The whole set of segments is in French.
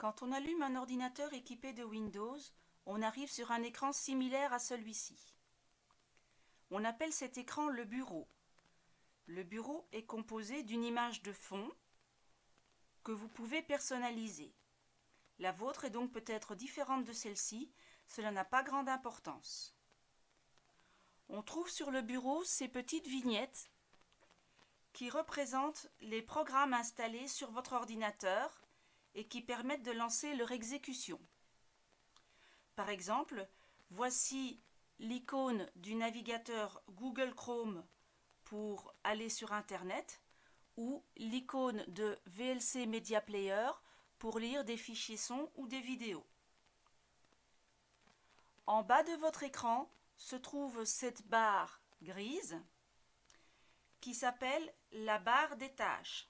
Quand on allume un ordinateur équipé de Windows, on arrive sur un écran similaire à celui-ci. On appelle cet écran le bureau. Le bureau est composé d'une image de fond que vous pouvez personnaliser. La vôtre est donc peut-être différente de celle-ci, cela n'a pas grande importance. On trouve sur le bureau ces petites vignettes qui représentent les programmes installés sur votre ordinateur et qui permettent de lancer leur exécution. Par exemple, voici l'icône du navigateur Google Chrome pour aller sur Internet ou l'icône de VLC Media Player pour lire des fichiers son ou des vidéos. En bas de votre écran se trouve cette barre grise qui s'appelle la barre des tâches.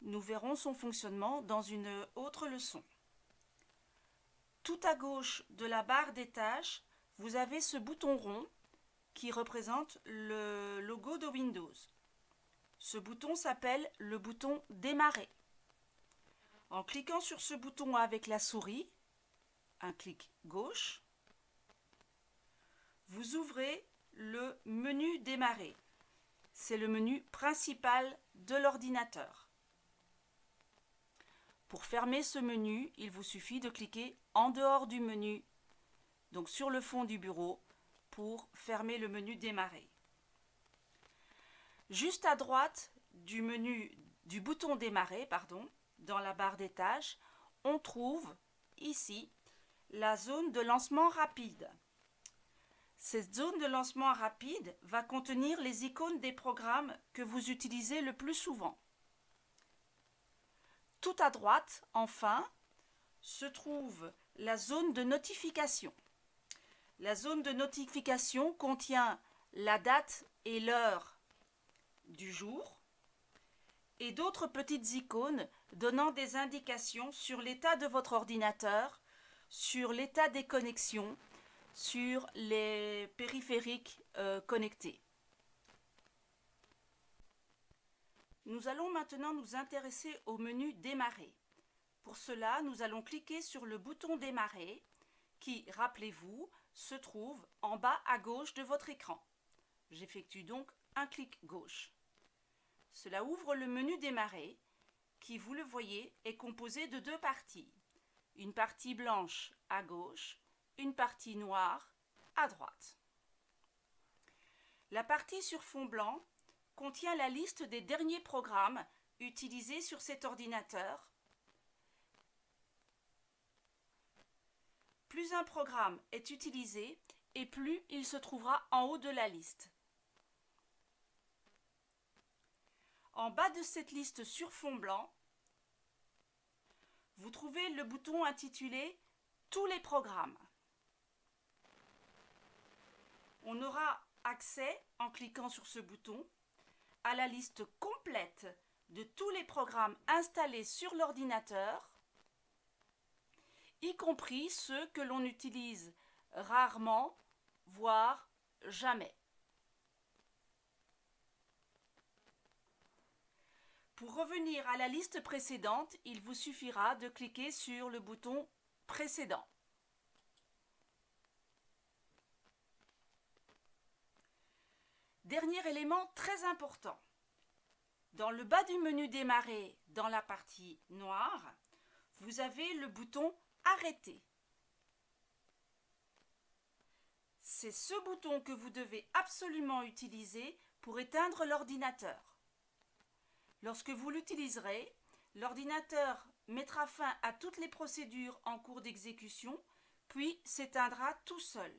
Nous verrons son fonctionnement dans une autre leçon. Tout à gauche de la barre des tâches, vous avez ce bouton rond qui représente le logo de Windows. Ce bouton s'appelle le bouton Démarrer. En cliquant sur ce bouton avec la souris, un clic gauche, vous ouvrez le menu Démarrer. C'est le menu principal de l'ordinateur. Pour fermer ce menu, il vous suffit de cliquer en dehors du menu, donc sur le fond du bureau, pour fermer le menu Démarrer. Juste à droite du bouton Démarrer, dans la barre des tâches, on trouve ici la zone de lancement rapide. Cette zone de lancement rapide va contenir les icônes des programmes que vous utilisez le plus souvent. Tout à droite, enfin, se trouve la zone de notification. La zone de notification contient la date et l'heure du jour et d'autres petites icônes donnant des indications sur l'état de votre ordinateur, sur l'état des connexions, sur les périphériques connectés. Nous allons maintenant nous intéresser au menu Démarrer. Pour cela, nous allons cliquer sur le bouton Démarrer qui, rappelez-vous, se trouve en bas à gauche de votre écran. J'effectue donc un clic gauche. Cela ouvre le menu Démarrer qui, vous le voyez, est composé de deux parties. Une partie blanche à gauche, une partie noire à droite. La partie sur fond blanc contient la liste des derniers programmes utilisés sur cet ordinateur. Plus un programme est utilisé et plus il se trouvera en haut de la liste. En bas de cette liste sur fond blanc, vous trouvez le bouton intitulé « Tous les programmes ». On aura accès, en cliquant sur ce bouton, à la liste complète de tous les programmes installés sur l'ordinateur, y compris ceux que l'on utilise rarement, voire jamais. Pour revenir à la liste précédente, il vous suffira de cliquer sur le bouton « Précédent ». Dernier élément très important. Dans le bas du menu Démarrer, dans la partie noire, vous avez le bouton Arrêter. C'est ce bouton que vous devez absolument utiliser pour éteindre l'ordinateur. Lorsque vous l'utiliserez, l'ordinateur mettra fin à toutes les procédures en cours d'exécution, puis s'éteindra tout seul.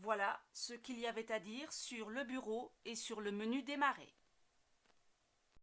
Voilà ce qu'il y avait à dire sur le bureau et sur le menu Démarrer.